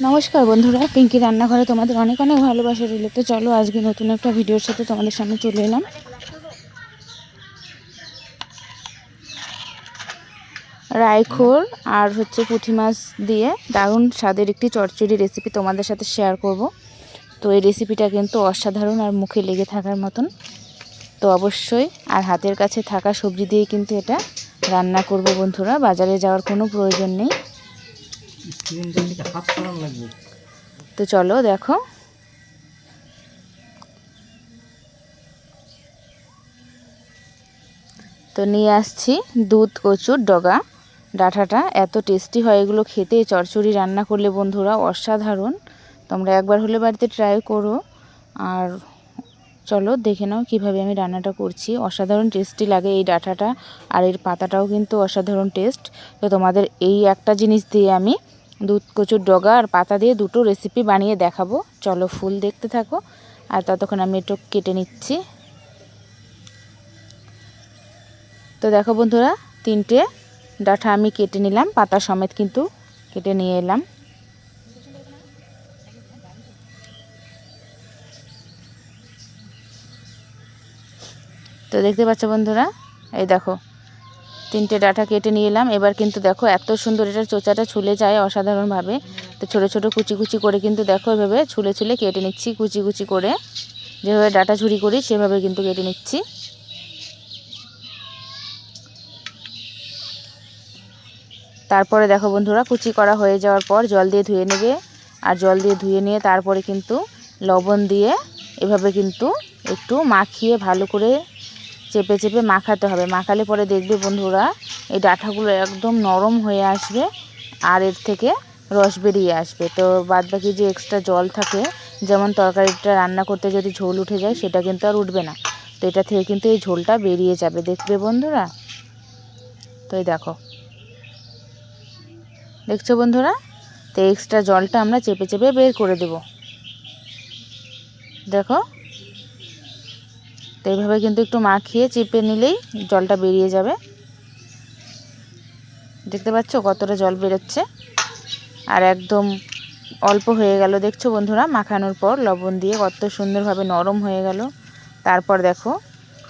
নমস্কার বন্ধুরা, পিঙ্কি রান্নাঘরে তোমাদের অনেক অনেক ভালোবাসা রইল। তো চলো আজকে নতুন একটা ভিডিওর সাথে তোমাদের সামনে চলে এলাম। রায়খোর আর পুঁটি মাছ দিয়ে দারুণ স্বাদের একটি চচ্চড়ি রেসিপি তোমাদের সাথে শেয়ার করব। তো এই রেসিপিটা কিন্তু অসাধারণ আর মুখে লেগে থাকার মতন। তো অবশ্যই আর হাতের কাছে থাকা সবজি দিয়ে কিন্তু এটা রান্না করব বন্ধুরা, বাজারে যাওয়ার কোনো প্রয়োজন নেই। তো চলো দেখো। তো নিয়ে আসছি দুধ কচুর ডগা। ডাঁটাটা এত টেস্টি হয় এগুলো খেতে, চচ্চড়ি রান্না করলে বন্ধুরা অসাধারণ। তোমরা একবার হলে বাড়িতে ট্রাই করো। আর চলো দেখে নাও কিভাবে আমি রান্নাটা করছি। অসাধারণ টেস্টি লাগে এই ডাঁটাটা, আর এর পাতাটাও কিন্তু অসাধারণ টেস্ট। তো তোমাদের এই একটা জিনিস দিয়ে আমি দুধ কচুর ডগা আর পাতা দিয়ে দুটো রেসিপি বানিয়ে দেখাবো। চলো ফুল দেখতে থাকো। আর ততক্ষণ আমি একটু কেটে নিচ্ছি। তো দেখো বন্ধুরা, 3টে ডাঁটা আমি কেটে নিলাম, পাতা সমেত কিন্তু কেটে নিয়ে এলাম। তো দেখতে পাচ্ছ বন্ধুরা, এই দেখো 3টে ডাঁটা কেটে নিয়ে এলাম। এবার কিন্তু দেখো এত সুন্দর এটার চোচাটা ছুলে যায় অসাধারণভাবে। তো ছোট ছোট কুচি কুচি করে কিন্তু দেখো এভাবে ছুলে ছুলে কেটে নিচ্ছি, কুচি কুচি করে যেভাবে ডাঁটা ঝুরি করি সেভাবে কিন্তু কেটে নিচ্ছি। তারপরে দেখো বন্ধুরা, কুচি করা হয়ে যাওয়ার পর জল দিয়ে ধুয়ে নেবে। আর জল দিয়ে ধুয়ে নিয়ে তারপরে কিন্তু লবণ দিয়ে এভাবে কিন্তু একটু মাখিয়ে ভালো করে চেপে চেপে মাখাতে হবে। মাখালে পরে দেখবে বন্ধুরা এই ডাঁটাগুলো একদম নরম হয়ে আসবে আর এর থেকে রস বেরিয়ে আসবে। তো বাদবাকি যে এক্সট্রা জল থাকে, যেমন তরকারিটা রান্না করতে যদি ঝোল উঠে যায় সেটা কিন্তু আর উঠবে না। তো এটা থেকে কিন্তু এই ঝোলটা বেরিয়ে যাবে, দেখবে বন্ধুরা। তো এই দেখছো বন্ধুরা, তো এক্সট্রা জলটা আমরা চেপে চেপে বের করে দেব। দেখো, তো এইভাবে কিন্তু একটু মাখিয়ে চেপে নিলেই জলটা বেরিয়ে যাবে। দেখতে পাচ্ছ কতটা জল বেরোচ্ছে, আর একদম অল্প হয়ে গেল। দেখছো বন্ধুরা, মাখানোর পর লবণ দিয়ে কত সুন্দরভাবে নরম হয়ে গেল। তারপর দেখো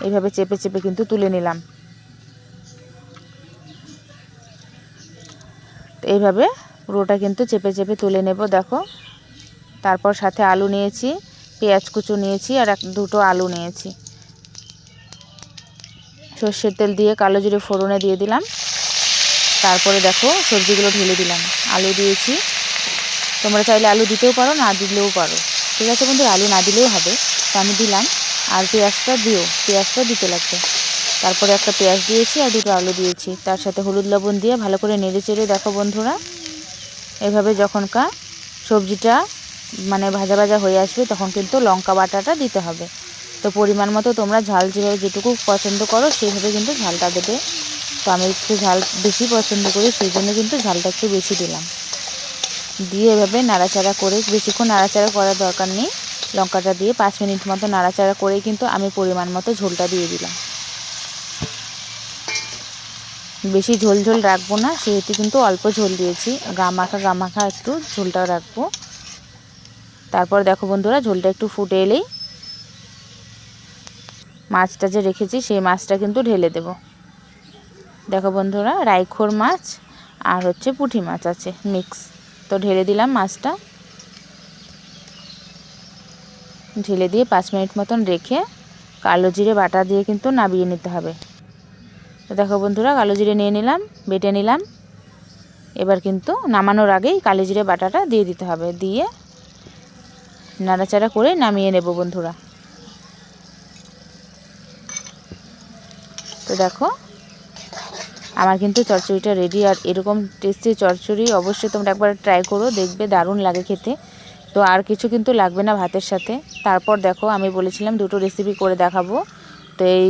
এইভাবে চেপে চেপে কিন্তু তুলে নিলাম। তো এইভাবে পুরোটা কিন্তু চেপে চেপে তুলে নেব। দেখো, তারপর সাথে আলু নিয়েছি, পেঁয়াজ কুচো নিয়েছি, আর দুটো আলু নিয়েছি। সর্ষের তেল দিয়ে কালো জিরে ফোড়নে দিয়ে দিলাম। তারপরে দেখো সবজিগুলো ঢেলে দিলাম। আলু দিয়েছি, তোমরা চাইলে আলু দিতেও পারো, না দিলেও পারো, ঠিক আছে বন্ধুরা, আলু না দিলেও হবে। তো আমি দিলাম। আর পেঁয়াজটা দিতে লাগবে। তারপরে একটা পেঁয়াজ দিয়েছি আর দুটো আলু দিয়েছি। তার সাথে হলুদ লবণ দিয়ে ভালো করে নেড়ে চেড়ে দেখো বন্ধুরা, এভাবে যখনকার সবজিটা মানে ভাজা ভাজা হয়ে আসবে তখন কিন্তু লঙ্কা বাটাটা দিতে হবে। তো পরিমাণ মতো তোমরা ঝাল যেভাবে যেটুকু পছন্দ করো সেইভাবে কিন্তু ঝালটা দেবে। তো আমি একটু ঝাল বেশি পছন্দ করি, সেই জন্য কিন্তু ঝালটা একটু বেশি দিলাম। দিয়ে এভাবে নাড়াচাড়া করে, বেশিক্ষণ নাড়াচাড়া করার দরকার নেই, লঙ্কাটা দিয়ে 5 মিনিট মতো নাড়াচাড়া করে কিন্তু আমি পরিমাণ মতো ঝোলটা দিয়ে দিলাম। বেশি ঝোল ঝোল রাখবো না, সেহেতু কিন্তু অল্প ঝোল দিয়েছি, গামাখা একটু ঝোলটাও রাখবো। তারপর দেখো বন্ধুরা, ঝোলটা একটু ফুটে এলেই মাছটা যে রেখেছি সেই মাছটা কিন্তু ঢেলে দেব। দেখো বন্ধুরা, রায়খোর মাছ আর পুঁটি মাছ আছে মিক্স। তো ঢেলে দিলাম মাছটা। ঢেলে দিয়ে 5 মিনিট মতন রেখে কালো জিরে বাটা দিয়ে কিন্তু নামিয়ে নিতে হবে। তো দেখো বন্ধুরা, কালো জিরে নিয়ে নিলাম, বেটে নিলাম। এবার কিন্তু নামানোর আগেই কালো জিরে বাটাটা দিয়ে দিতে হবে, দিয়ে নাড়াচাড়া করে নামিয়ে নেব বন্ধুরা। তো দেখো আমার কিন্তু চচ্চড়িটা রেডি। আর এরকম টেস্টি চচ্চড়ি অবশ্যই তোমরা একবার ট্রাই করো, দেখবে দারুণ লাগে খেতে। তো আর কিছু কিন্তু লাগবে না ভাতের সাথে। তারপর দেখো আমি বলেছিলাম দুটো রেসিপি করে দেখাবো। তো এই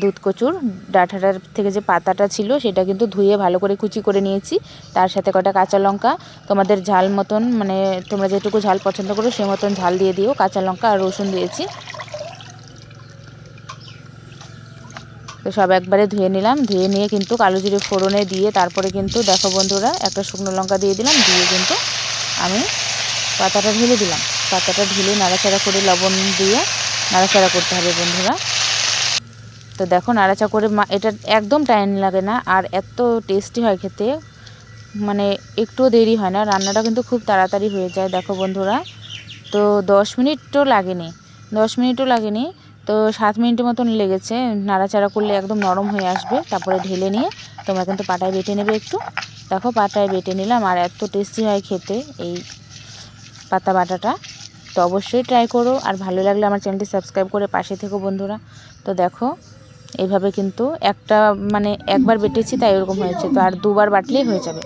দুধ কচুর ডাঁটাটার থেকে যে পাতাটা ছিল সেটা কিন্তু ধুয়ে ভালো করে কুচি করে নিয়েছি। তার সাথে কটা কাঁচা লঙ্কা, তোমাদের ঝাল মতন মানে তোমরা যেটুকু ঝাল পছন্দ করো সে মতন ঝাল দিয়ে দিও। কাঁচা লঙ্কা আর রসুন দিয়েছি। তো সব একবারে ধুয়ে নিলাম। ধুয়ে নিয়ে কিন্তু কালো জিরে ফোড়নে দিয়ে তারপরে কিন্তু দেখো বন্ধুরা একটা শুকনো লঙ্কা দিয়ে দিলাম, দিয়ে কিন্তু আমি পাতাটা ঢেলে দিলাম। পাতাটা ঢেলে নাড়াচাড়া করে লবণ দিয়ে নাড়াচাড়া করতে হবে বন্ধুরা। তো দেখো নাড়াচাড়া করে এটা একদম টাইম লাগে না, আর এত টেস্টি হয় খেতে, মানে একটুও দেরি হয় না, রান্নাটা কিন্তু খুব তাড়াতাড়ি হয়ে যায়। দেখো বন্ধুরা, তো 10 মিনিটও লাগেনি, 10 মিনিটও লাগেনি, তো 7 মিনিটের মতন লেগেছে। নাড়াচাড়া করলে একদম নরম হয়ে আসবে, তারপরে ঢেলে নিয়ে তোমরা কিন্তু পাটায় বেটে নেবে একটু। দেখো পাটায় বেটে নিলাম, আর এত টেস্টি হয় খেতে এই পাতা বাটাটা। তো অবশ্যই ট্রাই করো, আর ভালো লাগলে আমার চ্যানেলটি সাবস্ক্রাইব করে পাশে থেকো বন্ধুরা। তো দেখো এইভাবে কিন্তু একবার বেটেছি তাই এরকম হয়েছে, তো আর 2বার বাটলেই হয়ে যাবে।